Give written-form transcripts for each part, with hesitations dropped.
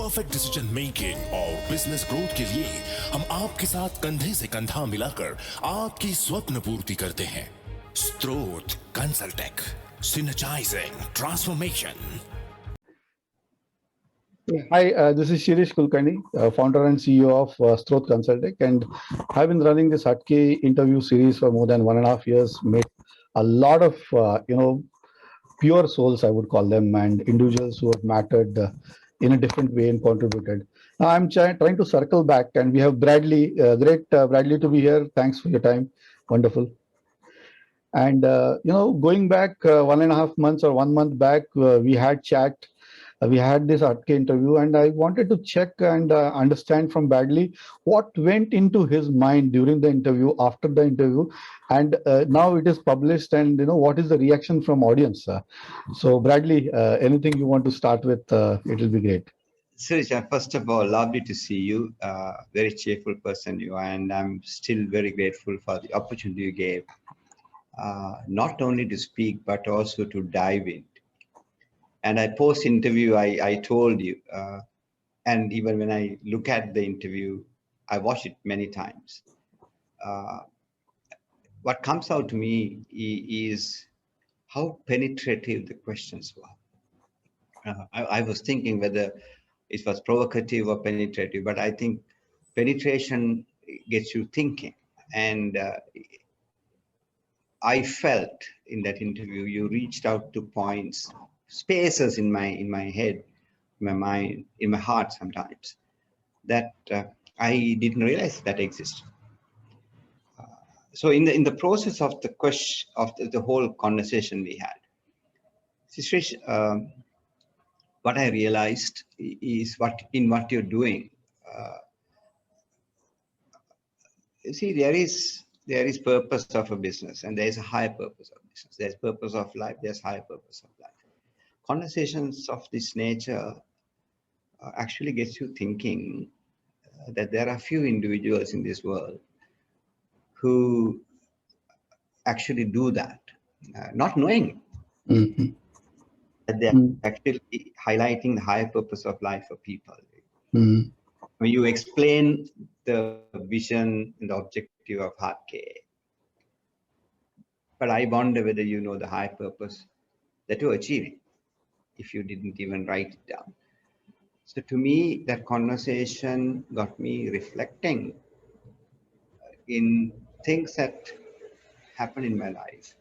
Perfect decision making और business growth के लिए हम आपके साथ कंधे से कंधा मिलाकर आपकी स्वप्न पूर्ति करते हैं। स्त्रोत कंसल्टेक, सिनर्जाइजिंग transformation. Hi, this is Shirish Kulkarni, founder and CEO of STROTA Consulting, and I've been running this HATKE interview series for more than 1.5 years. Met a lot of pure souls, I would call them, and individuals who have mattered in a different way and contributed. Now I'm trying to circle back, and we have Bradley. Great, Bradley, to be here. Thanks for your time. Wonderful. And going back 1.5 months or 1 month back, we had chat. We had this HATKE interview, and I wanted to check and understand from Bradley what went into his mind during the interview, after the interview, and now it is published. And what is the reaction from audience? So, Bradley, anything you want to start with? It will be great. Sirish, first of all, lovely to see you. Very cheerful person you are, and I'm still very grateful for the opportunity you gave, not only to speak but also to dive in. And I post-interview, I told you, and even when I look at the interview, I watch it many times. What comes out to me is how penetrative the questions were. I was thinking whether it was provocative or penetrative, but I think penetration gets you thinking. And I felt in that interview, you reached out to points, spaces in my head, in my mind, in my heart sometimes, that I didn't realize that existed. So in the process of the question of the whole conversation we had, Srish, what I realized is what you're doing. See, there is purpose of a business, and there is a higher purpose of business. There's purpose of life. There's higher purpose of life. Conversations of this nature actually gets you thinking that there are few individuals in this world who actually do that, not knowing that they're actually highlighting the higher purpose of life for people. When you explain the vision and the objective of HATKE, but I wonder whether you know the high purpose that you're achieving if you didn't even write it down. So to me, that conversation got me reflecting in things that happen in my life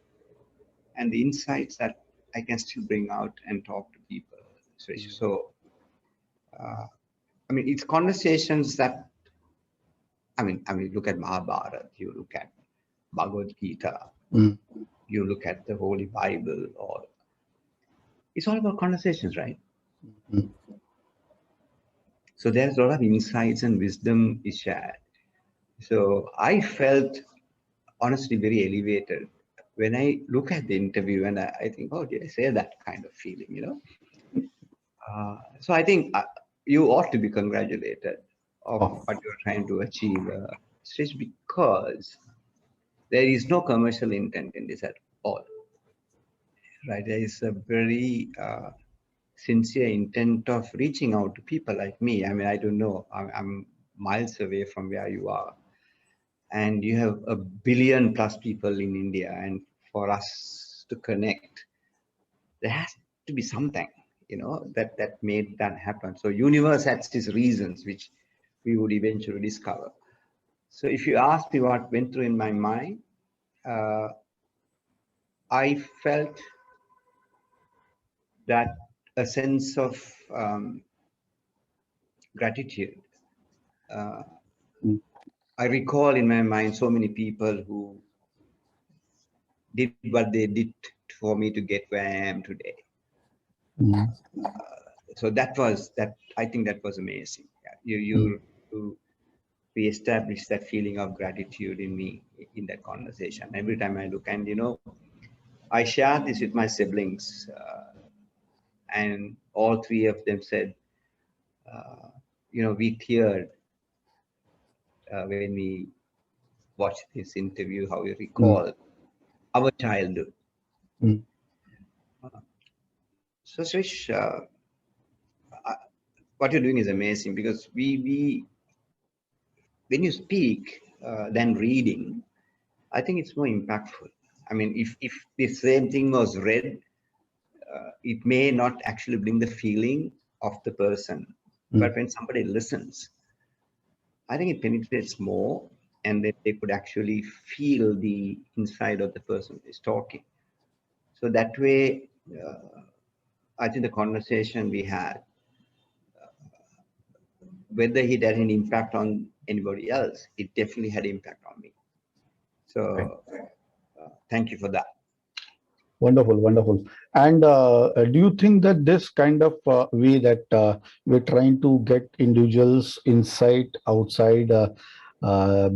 and the insights that I can still bring out and talk to people. So I mean, it's conversations that, I mean, look at Mahabharata, you look at Bhagavad Gita, you look at the Holy Bible, or it's all about conversations, right? So there's a lot of insights and wisdom is shared. So I felt honestly very elevated when I look at the interview, and I think, oh, did I say that kind of feeling, So I think you ought to be congratulated of what you're trying to achieve, just because there is no commercial intent in this at all, right? There is a very sincere intent of reaching out to people like me. I mean, I don't know, I'm miles away from where you are, and you have 1 billion plus people in India, and for us to connect, there has to be something, that made that happen. So universe has these reasons which we would eventually discover. So if you ask me what went through in my mind, I felt that a sense of gratitude. I recall in my mind so many people who did what they did for me to get where I am today. So I think that was amazing. You re-establish that feeling of gratitude in me in that conversation. Every time I look, and I shared this with my siblings, and all three of them said, we teared when we watched this interview, how we recall our childhood. So Srish, what you're doing is amazing, because we when you speak than reading, I think it's more impactful. I mean, if the same thing was read, it may not actually bring the feeling of the person. But when somebody listens, I think it penetrates more, and that they could actually feel the inside of the person who is talking. So that way, I think the conversation we had, whether it had an impact on anybody else, it definitely had impact on me. So thank you for that. Wonderful, wonderful. And do you think that this kind of way that we're trying to get individuals inside, outside,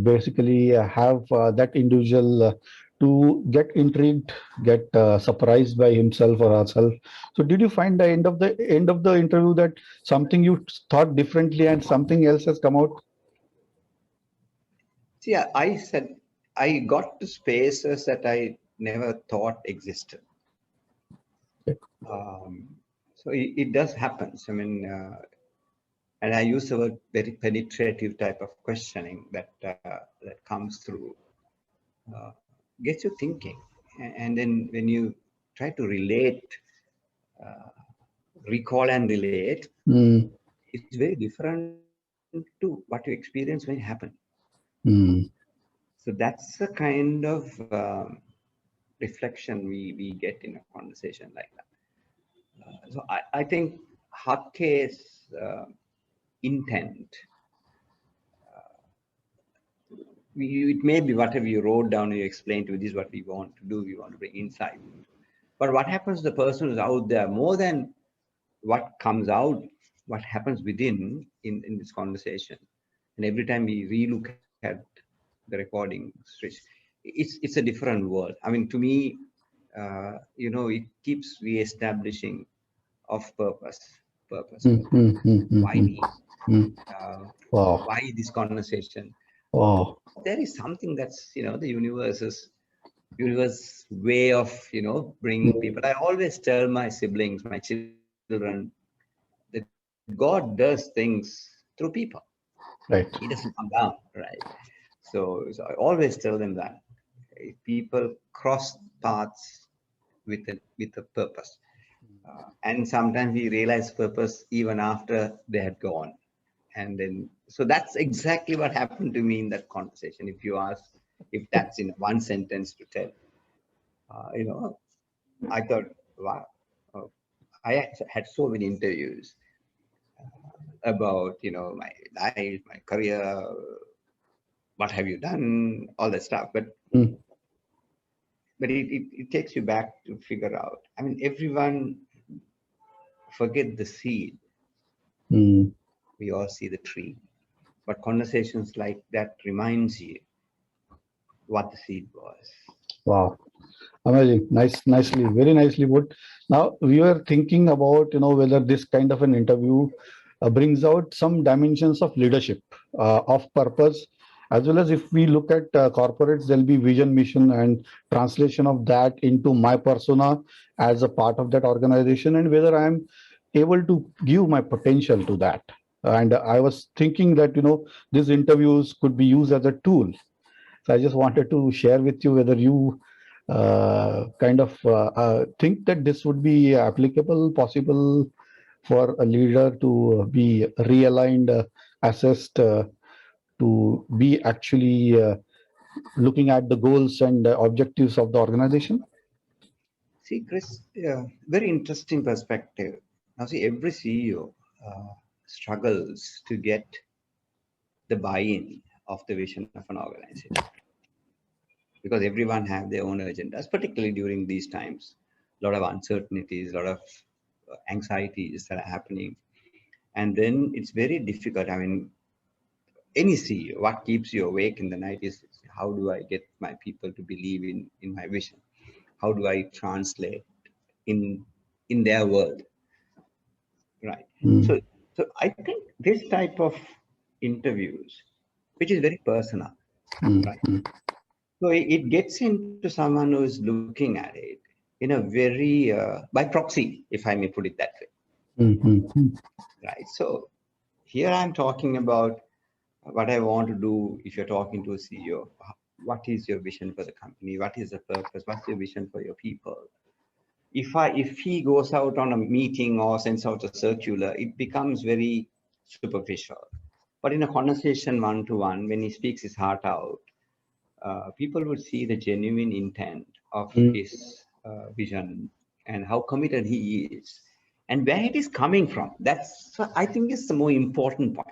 basically have that individual to get intrigued, get surprised by himself or herself? So, did you find the end of the interview that something you thought differently and something else has come out? See, I said I got to spaces that I never thought existed. So it does happen. I mean, and I use the word very penetrative type of questioning that that comes through, gets you thinking, and then when you try to relate, recall and relate, it's very different to what you experience when it happened. So that's the kind of reflection we get in a conversation like that. So I think HATKE's intent, it may be whatever you wrote down, you explained to me, this is what we want to do, we want to bring insight. But what happens to the person who's out there, more than what comes out, what happens within in this conversation. And every time we relook at the recording, it's a different world. I mean, to me, you know, it keeps reestablishing of purpose. Why me? Why this conversation? There is something that's, you know, the universe way of, you know, bringing people. I always tell my siblings, my children, that God does things through people. Right. He doesn't come down, right? So I always tell them that people cross paths with a purpose, and sometimes we realize purpose even after they had gone. And then, so that's exactly what happened to me in that conversation. If you ask if that's in one sentence to tell, you know, I thought, wow, I had so many interviews about, you know, my life, my career, what have you done, all that stuff. But it takes you back to figure out. I mean, everyone forget the seed. We all see the tree. But conversations like that reminds you what the seed was. Wow. Amazing. Nicely, very nicely put. Now we were thinking about, you know, whether this kind of an interview brings out some dimensions of leadership, of purpose, as well as if we look at corporates, there'll be vision, mission, and translation of that into my persona as a part of that organization, and whether I'm able to give my potential to that. And I was thinking that, you know, these interviews could be used as a tool. So I just wanted to share with you whether you kind of think that this would be applicable, possible for a leader to be realigned, assessed, to be actually looking at the goals and objectives of the organization? See, Chris, very interesting perspective. Now, see, every CEO struggles to get the buy-in of the vision of an organization, because everyone have their own agendas, particularly during these times. A lot of uncertainties, a lot of anxieties that are happening. And then it's very difficult. I mean, any CEO, what keeps you awake in the night is, how do I get my people to believe in my vision? How do I translate in their world? Right. So I think this type of interviews, which is very personal, right? So it gets into someone who is looking at it in a very, by proxy, if I may put it that way. Right. So Here I'm talking about what I want to do. If you're talking to a CEO, what is your vision for the company? What is the purpose? What's your vision for your people? If he goes out on a meeting or sends out a circular, it becomes very superficial. But in a conversation one-to-one, when he speaks his heart out, people would see the genuine intent of his vision and how committed he is and where it is coming from. That's, I think, is the more important point.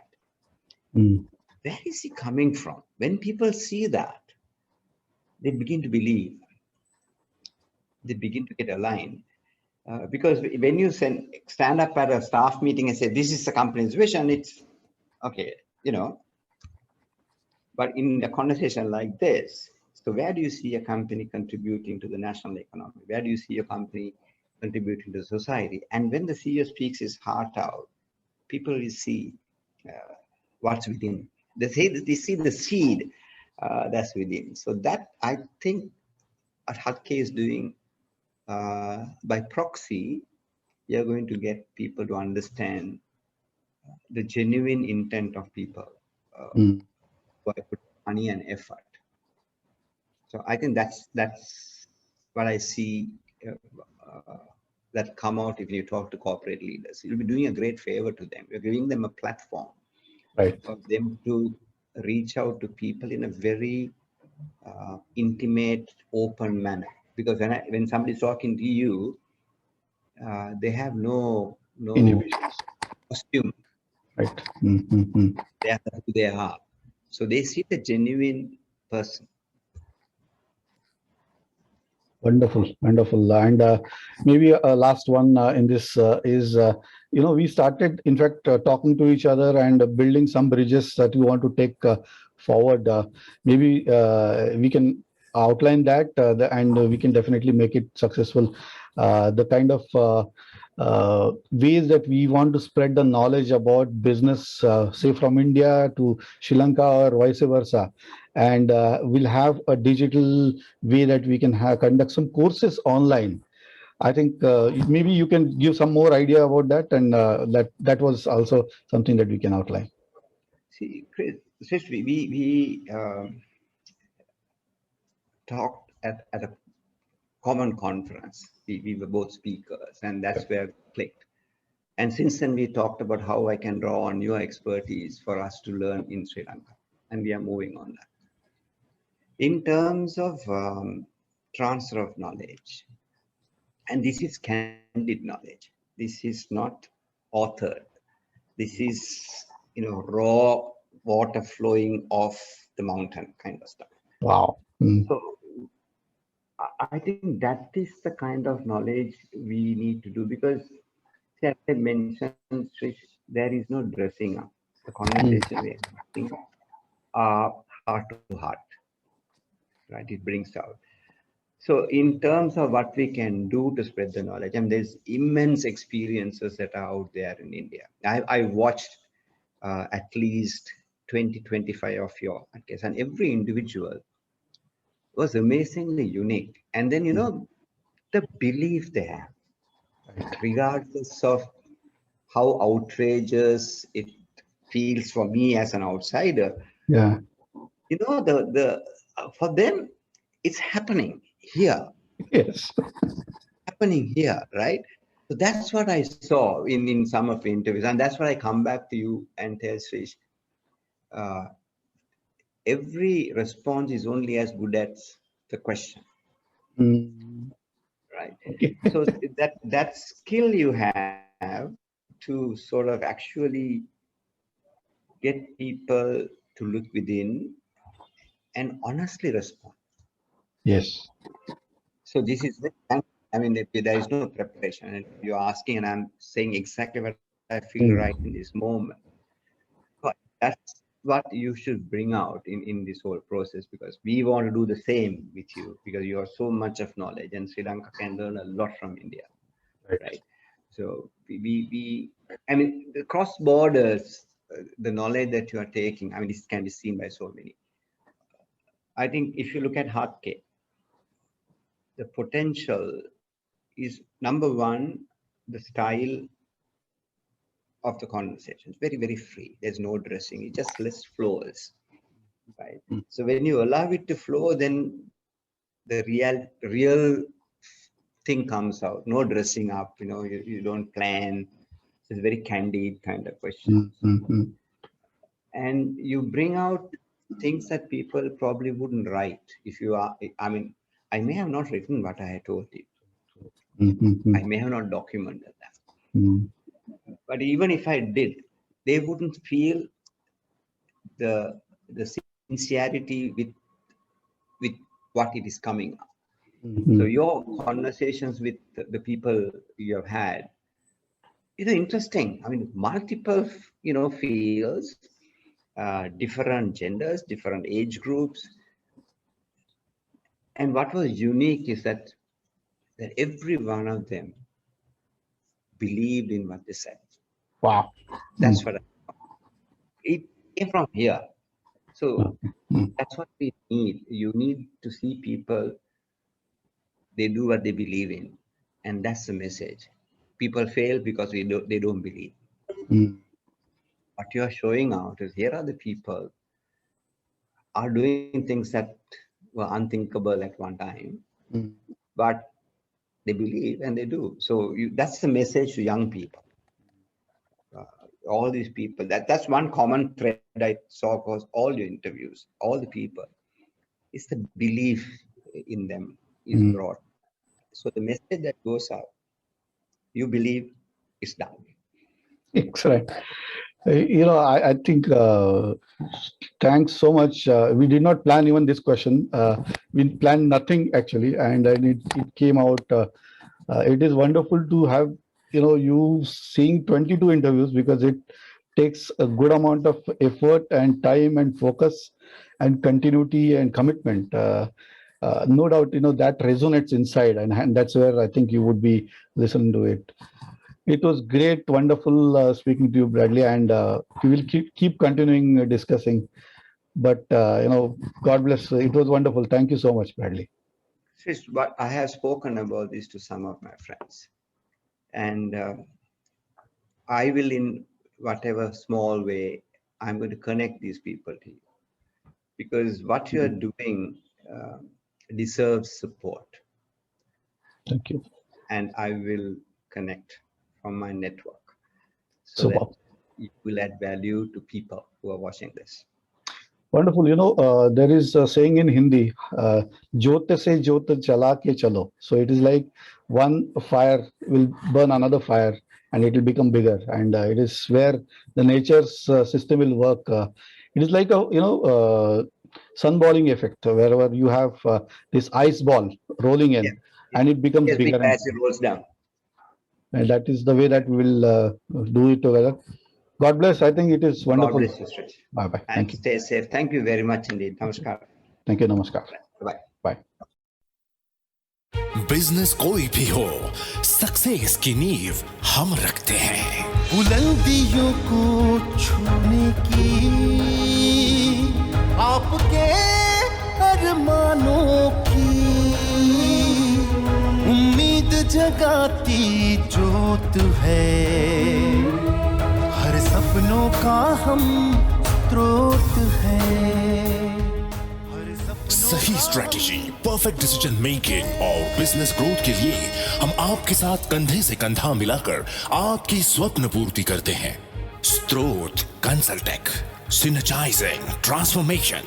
Where is he coming from? When people see that, they begin to believe, they begin to get aligned. Because when you stand up at a staff meeting and say, this is the company's vision, it's okay, you know. But in a conversation like this, so where do you see a company contributing to the national economy? Where do you see a company contributing to society? And when the CEO speaks his heart out, people will see what's within. They see the seed that's within. So that, I think, what HATKE is doing by proxy, you're going to get people to understand the genuine intent of people who put money and effort. So I think that's what I see that come out if you talk to corporate leaders. You'll be doing a great favor to them. You're giving them a platform for them to reach out to people in a very intimate, open manner. Because when somebody's talking to you, they have no costume. Right. They are who they are. So they see the genuine person. Wonderful, wonderful. And maybe a last one in this is, we started, in fact, talking to each other and building some bridges that we want to take forward. Maybe we can outline that and we can definitely make it successful. The kind of ways that we want to spread the knowledge about business, say from India to Sri Lanka or vice versa. And we'll have a digital way that we can conduct some courses online. I think maybe you can give some more idea about that, and that was also something that we can outline. See, Chris, we talked at a common conference. We were both speakers, and that's where we clicked. And since then, we talked about how I can draw on your expertise for us to learn in Sri Lanka, and we are moving on that. In terms of transfer of knowledge, and this is candid knowledge. This is not authored. This is, raw water flowing off the mountain kind of stuff. Wow. So I think that is the kind of knowledge we need to do, because as I mentioned, Trish, there is no dressing up. The conversation we are having are heart to heart, right? It brings out. So in terms of what we can do to spread the knowledge, and there's immense experiences that are out there in India. I watched at least 20, 25 of your podcasts, and every individual was amazingly unique. And then, the belief they have, regardless of how outrageous it feels for me as an outsider. Yeah. For them, it's happening here. Yes. Happening here, right? So that's what I saw in some of the interviews, and that's why I come back to you and tell Srish, every response is only as good as the question, right? So that skill you have to sort of actually get people to look within and honestly respond. Yes. So this is, I mean, there is no preparation, and you're asking, and I'm saying exactly what I feel right in this moment. But that's what you should bring out in this whole process, because we want to do the same with you, because you have so much of knowledge, and Sri Lanka can learn a lot from India, right? So I mean, the cross borders, the knowledge that you are taking, I mean, this can be seen by so many. I think if you look at HATKE, the potential is, number one, the style of the conversations, very, very free. There's no dressing, it just list flows, right? So when you allow it to flow, then the real thing comes out. No dressing up, you don't plan. It's very candid kind of questions. And you bring out things that people probably wouldn't write if you are, I may have not written what I had told you. I may have not documented that. But even if I did, they wouldn't feel the sincerity with what it is coming up. So your conversations with the people you have had, interesting. Multiple, fields, different genders, different age groups. And what was unique is that every one of them believed in what they said. Wow. That's what it came from here. So that's what we need. You need to see people, they do what they believe in. And that's the message. People fail because they don't believe. What you're showing out is here are the people are doing things that were unthinkable at one time, but they believe and they do. So that's the message to young people. All these people, that's one common thread I saw across all your interviews, all the people, is the belief in them is brought. So the message that goes out, you believe, is done. Excellent. I think thanks so much. We did not plan even this question. We planned nothing actually, and it came out. It is wonderful to have you seeing 22 interviews, because it takes a good amount of effort and time and focus and continuity and commitment. No doubt, that resonates inside, and that's where I think you would be listening to it. It was great, wonderful speaking to you, Bradley, and we will keep continuing discussing. But God bless. It was wonderful. Thank you so much, Bradley. But I have spoken about this to some of my friends, and I will, in whatever small way, I'm going to connect these people to you, because what you are doing deserves support. Thank you. And I will connect from my network so that you will add value to people who are watching this. Wonderful. There is a saying in Hindi, "Jyot se jyot jala ke chalo." So it is like one fire will burn another fire, and it will become bigger. And it is where the nature's system will work. It is like a sunballing effect, wherever you have this ice ball rolling in, and it becomes bigger as it rolls down. And that is the way that we will do it together. God bless. I think it is wonderful. God bless you, Stretch. Bye-bye. Thank you. Stay safe. Thank you very much indeed. Namaskar. Thank you. Namaskar. Bye. Bye. Business कोई भी हो, success की नींव हम रखते हैं। बुलंदियों को छूने की आपके अरमानों की उम्मीद जगाती जोत है, हर सपनों का हम स्रोत है। सही स्ट्रेटेजी, परफेक्ट डिसीजन मेकिंग और बिजनेस ग्रोथ के लिए हम आपके साथ कंधे से कंधा मिलाकर आपकी स्वप्न पूर्ति करते हैं। स्त्रोत कंसल्टेक, सिनर्जाइजिंग ट्रांसफॉर्मेशन।